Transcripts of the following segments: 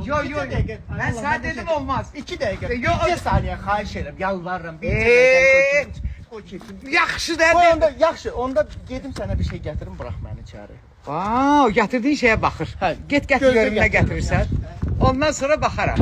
Yo yo. Ben sana dedim olmaz. 2 dəqiqə. Yox, 2 saniyə xahiş edirəm, yalvarıram. Bir dəqiqə o keçsin. Yaxşı Qoy dədi. onda yaxşı, onda gedim sənə bir şey gətirim, burax məni içəri. Aa, gətirdiyin şeyə baxır. Hə, Get gətir gözlə görüm nə gətirirəm. gətirirsən. Ondan sonra baxaram.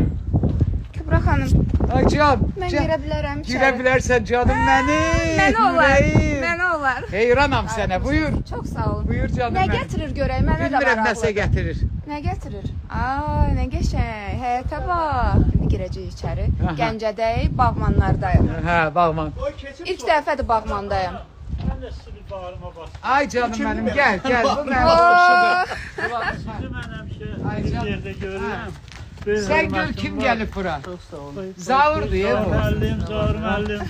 Kübra xanım, Ay can. mən girə bilərəm içəri. Girə bilərsən canım mənim. Mənə olar, Ürəyim. mənə olar. Heyranam sənə. Buyur. Çox sağ olun. Buyur canım Nə mənim. gətirir görək, mənə də var Bilmirəm nəsə ağlı. gətirir. Nə gətirir? Ay, nə qəşəng, həyətə bax. İndi girəcəyik içəri. Aha. Gəncədəyik, Bağmanlardayım. Hə, bağman. Qoy keçin. İlk dəfədir Bağmandayım. Mən də sizi bir bağrıma basdım. Ay canım mənim, gəl, gəl. Bu mənim. Oh, Sizi mən həmişə Ay bir can. yerdə görürəm. Sən gör kim gəlib bura. Çox sağ olun. Zaurdur ya bu. Müəllim, Zaur müəllim.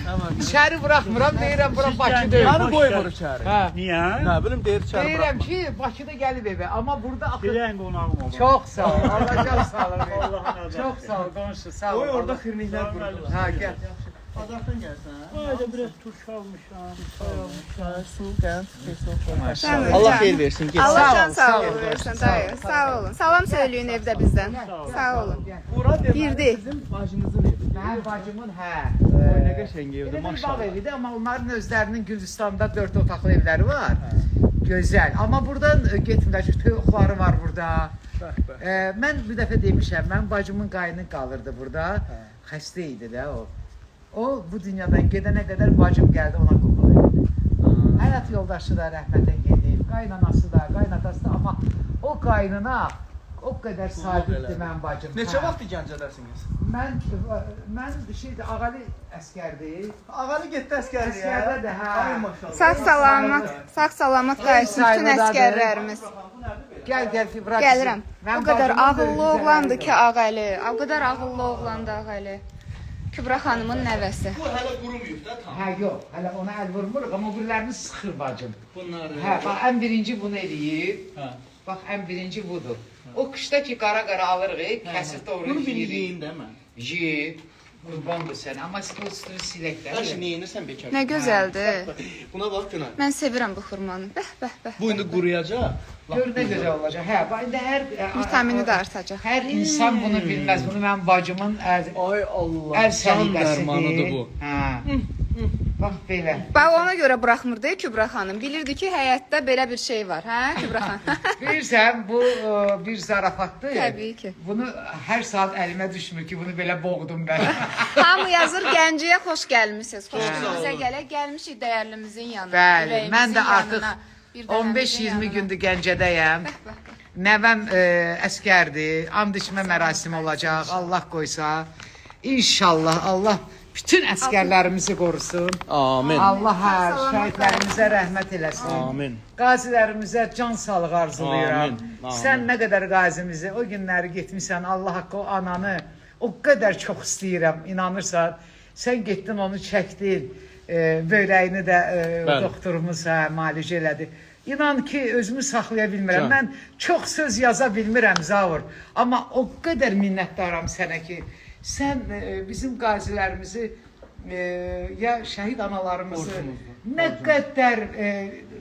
İçəri buraxmıram, deyirəm bura Siz Bakı gəncə- deyil. Məni qoymur içəri. Hə. Niyə? Nə bilim deyir içəri. Deyirəm buraxma. ki, Bakıda gəlib evə, amma burada axı Bilən qonağım olur. çox sağ ol. Allah çox sağ ol. Allah'ın adı. Çox sağ ol qonşu, sağ ol. Qoy orada Allah- xirniklər qurulur. Ha, gəl. Azardan gəlsən. Ayda biraz turş almışam, çay almışam. Su, qənd, peso. Sən Allah can. xeyir versin. Get. Allah Sağ can ol, sağ sağ ol. olun versin dayı. Sağ olun. Salam söyləyin evdə bizdən. Sağ olun. Bura deməli Girdi. Bizim bacımızın evi. Mənim bacımın, hə. Oy nə qəşəng evdir, Elə bir bağ maşallah. evidir, amma onların özlərinin Gürcüstanda 4 otaqlı evləri var. Gözəl. Amma buradan getmirlər ki, toyuqları var burada. Bax, bax. Mən bir dəfə demişəm, mən bacımın qayını qalırdı burada. Xəstə idi də o. O bu dünyadan gedənə qədər bacım gəldi ona qulluq etdi. Həyat yoldaşı da rəhmətə gedib, qaynanası da, qaynatası da, amma o qaynına o qədər sadiqdir mənim bacım. Neçə Hə. vaxt Gəncədəsiniz? Mən şeydi, Ağali əskərdir. Ağalı getdi əsgərliyə. Əskərdədir, hə. Ay maşallah. Sağ salamat qayıtsın bütün əskərlərimiz. Gəl ki, bırak. Gəlirəm. Mən O qədər bacımın ağıllı da oğlandı üzərinə ki Ağəli. O qədər ağıllı oğlandı Ağəli. Kübra xanımın nəvəsi. Bu hələ qurumuyub da tam. Hə, yox, hələ ona əl vurmuruq, amma öbürlərini sıxır bacım. Bunları. Hə, bax, ən birinci bunu eləyib. Hə. Bax, ən birinci budur. O qışda ki, qara alırıq, kəsir doğru Bunu bir yeyirik. yeyim də mən. Yeyib, qurbandır sən, amma üstünü silək də. Hər şey neyinirsən bekar. Nə gözəldir. Buna bax Günay. Mən sevirəm bu xurmanı. Bəh, bəh, bəh. Bu indi quruyacaq. Gör nə gözəl olacaq. Hə, bax, indi hər... Vitamini də artacaq. Hər insan bunu bilməz. Bunu mənim bacımın Ay Allah. əl Can səliqəsidir. dərmanıdır bu. Hə. Bax, belə. Bax ona görə buraxmırdı Kübra xanım. Bilirdi ki, həyatda belə bir şey var, hə Kübra xanım? Bilirsən, bu bir zarafatdır. Təbii ki. Bunu hər saat əlimə düşmür ki, bunu belə boğdum mən. Hamı yazır Gəncəyə xoş gəlmisiniz. Xoş Hə. bizə gəlmişik dəyərlimizin yanına. Bəli, ürəyimizin mən də artıq yanına, bir dənəmizin 15-20 yanına. gündür Gəncədəyəm. Nəvəm əskərdir, and içmə mərasimi olacaq, Allah qoysa. İnşallah Allah bütün əskərlərimizi qorusun. Amin. Allah hər şəhidlərimizə rəhmət eləsin. Amin. Qazilərimizə can sağlığı arzulayıram. Amin, amin. Sən nə qədər qazimizi o günləri getmisən, Allah haqqı o ananı o qədər çox istəyirəm, inanırsan. Sən getdin onu çəkdin, böyrəyini də Bəli. doktorumuz müalicə elədi. İnan ki, özümü saxlaya bilmirəm. Can. Mən çox söz yaza bilmirəm Zavur. Amma o qədər minnətdaram sənə ki, sən bizim qazilərimizi ya şəhid analarımızı nə qədər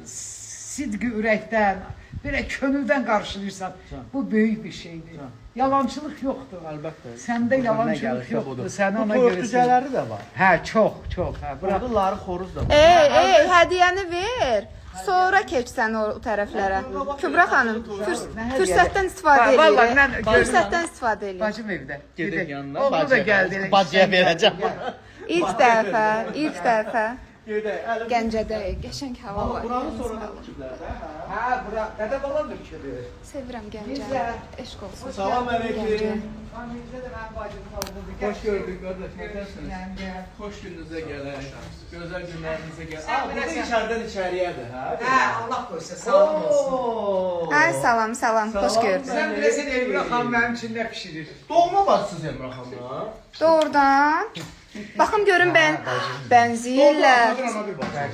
sidqi ürəkdən, belə könüldən qarşılayırsan. Bu böyük bir şeydir. Yalançılıq yoxdur. Əlbəttə. Səndə yalançılıq yoxdur. Sən ona Bu görə örtücələri də var. Hə, çox, çox. Hə, bura Burada ları xoruz da var. Ey, hədiyyəni ver. Sonra keçsən o tərəflərə. Kübra xanım, fürsətdən istifadə Vallahi mən eləyin. görürəm. Fürsətdən istifadə eləyin. bacım evdə. Gedin yanına. Oğlu da gəldi. Bacıya verəcəm. İlk dəfə Gedək. Əlim. Gəncədəyik. Qəşəng hava var. Buranı sonra tikiblər də. Hə, bura dədə bala mülküdür. Sevirəm Gəncəni. Bizə. Eşq olsun. Salam əleykum. Bizdə də mənim bacım oldu. Hoş gördük qardaş. Necəsiniz? Yəngə. Xoş gününüzə gələk. Gözəl günlərinizə gələk. Sən Burada biləsən. içəridən içəriyədir, hə? Hə, Allah qoysa salam olsun. Ay, salam, salam. Xoş gördük. Sən biləsən Elmira xanım mənim üçün nə bişirir? Doğma bacısız Emrah xanım. Doğrudan. Baxım görüm bənziyirlər.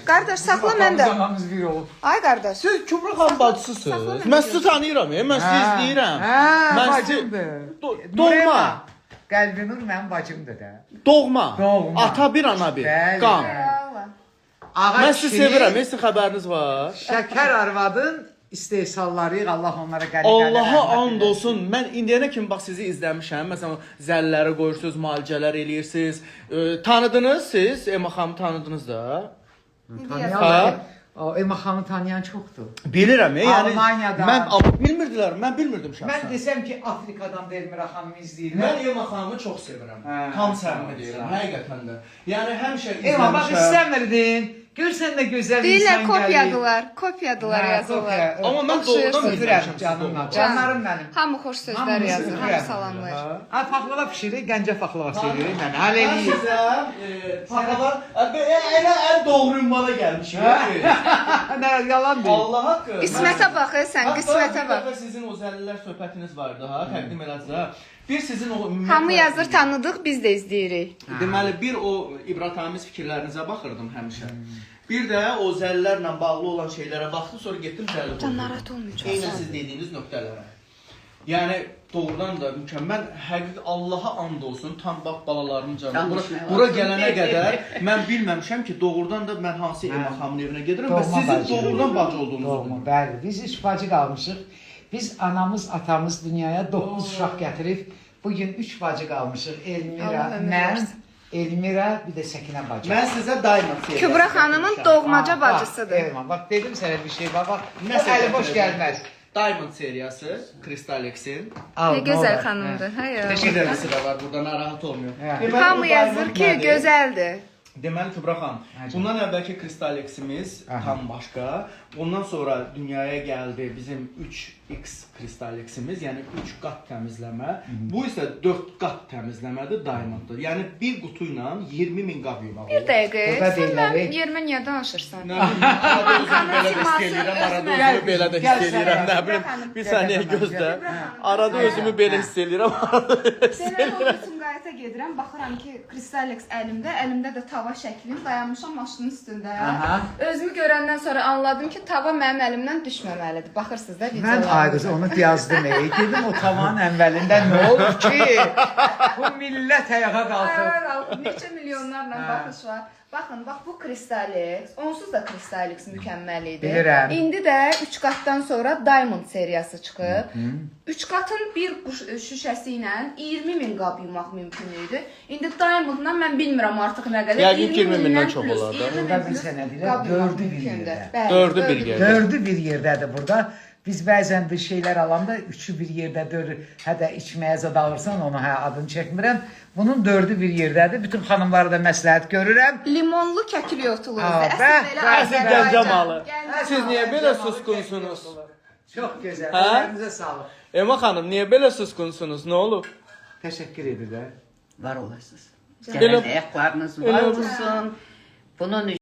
Qardaş, saxla mən də. Zamanımız bir olub. Ay qardaş. Siz Kübra xanım bacısısınız. Mən sizi tanıyıram, mən sizi izləyirəm. Hə, Mən sizi bacımdır. doğma, Qəlbinur mənim bacımdır da. doğma. Doğma. Ata bir, ana bir. Bəli. Qan. Allah. Ağa Mən sizi kişinin sevirəm, sizin xəbəriniz var. Şəkər arvadın istehsallarıyıq. Allah onlara qəni Allaha and olsun. Mən indiyənə kimi bax sizi izləmişəm. Məsələn, zəlləri qoyursunuz, müalicələr eləyirsiniz. Tanıdınız siz? Ema xanımı tanıdınız da? Tanıyan, o Ema xanımı tanıyan çoxdur. Bilirəm, yəni Almaniyadan. mən bilmirdilər, mən bilmirdim Mən şəxsən. desəm ki, Afrikadan Elmira xanımı izləyirlər. Mən Ema xanımı çox sevirəm. Hə. Tam səmimi deyirəm, həqiqətən də. Yəni həmişə Ema bax izləmişəm. istəmirdin. Görsən də gözəl Deyirlər insan gəlir. kopyadılar yazırlar. Amma mən Oxşayırsınız. doğrudan Öpürəm izləmişəm. canımla. Canlarım mənim. Hamı xoş sözlər Hamınızı yazır, öpürəm. hamı salamlayır. Ha, paxlava bişirir, Gəncə paxlavası edir. Mən hələ Mən eləyir. sizə paxlavar elə ən doğru ünvana gəlmişik. Nə yalan deyil. Allah haqqı. Qismətə bax, sən qismətə bax. Hətta sizin o zəllilər söhbətiniz vardı ha, təqdim elədilər. Bir sizin o Hamı yazır, tanıdıq, biz də izləyirik. Deməli bir o ibrətamiz fikirlərinizə baxırdım həmişə. Bir də o zəllərlə bağlı olan şeylərə baxdım, sonra getdim zəlli qoydum. Narahat olmayacaq. Eynən siz dediyiniz nöqtələrə. Yəni doğrudan da mükəmməl, həqiqi Allaha and olsun, tam bax balalarım canım. Bura gələnə qədər mən bilməmişəm ki, doğrudan da mən hansı Ema xanımın evinə gedirəm və sizin doğrudan bacı olduğunuzu Doğma, bilmirəm. bəli. Biz üç bacı qalmışıq. Biz anamız, atamız dünyaya 9 uşaq gətirib, bugün 3 bacı qalmışıq. Elmira, Allah ömür mən, versin. Elmira, bir də Səkinə bacı. Mən sizə Diamond seriyası Kübra xanımın getirmişəm. doğmaca bacısıdır. Elman, bax dedim sənə bir şey, bax. Nəsə Əli boş gətirəcəm. gəlməz. Diamond seriyası, Kristallex'in. Al, Ne nə gözəl olar? xanımdır. Hə. Hayır. Bir dənəsi də var, burada narahat olmuyor. Hə. Deməli, bu Hamı yazır Diamond ki, nədir? gözəldir. Deməli Kübra xanım, Hə, bundan əvvəlki Kristallex'imiz Aha. tam başqa. Ondan sonra dünyaya gəldi bizim 3X Kristallex'imiz, yəni 3 qat təmizləmə. Bu isə 4 qat təmizləmədir, Diamonddır. Yəni bir qutu ilə 20.000 qab yumaq olur. Bir dəqiqə, Burada sən mənim deyilərik. yerimə niyə danışırsan? Nə bilim, arada özümü belə də hiss eləyirəm, arada özümü belə də hiss eləyirəm, nə bilim. Bir saniyə gözlə. Arada özümü belə hiss eləyirəm. Sənə Sumqayıta gedirəm, baxıram ki, Kristalex əlimdə də tava şəklim, dayanmışam maşının üstündə. Aha. Özümü görəndən sonra anladım ki, tava mənim əlimdən düşməməlidir. Baxırsınız da Mən videolara. ayrıca onu yazdım. Dedim o tavanın əvvəlində nə olur ki? Bu millət ayağa qalxır. Ayağlar, neçə milyonlarla baxış var. Baxın, bax bu Kristalex, onsuz da Kristalex mükəmməl idi. Bilirəm. İndi də 3 qatdan sonra Diamond seriyası çıxıb. 3 qatın bir şüşəsi ilə 20.000 qab yumaq mümkün idi. İndi Diamondla mən bilmirəm artıq nə qədər. Yəqin 20.000-dən çox olar da. Burada bir sənə deyirəm, dördü bir yerdə. Dördü bir yerdə. Dördü bir yerdədir burada. Biz bəzən bir şeylər alanda üçü bir yerdə dörd, hədə içməyə zad alırsan onu adını çəkmirəm. Bunun dördü bir yerdədir. Bütün xanımlara da məsləhət görürəm. Limonlu kəkil yotulu. Əsl Gəncə malı. Siz niyə belə susqunsunuz? Çox gözəl. Hə? Əllərinizə sağlıq. Ema xanım, niyə belə susqunsunuz? Nə olub? Təşəkkür edirəm. Var olasınız. Belə- Ayaqlarınız var olsun. Bunun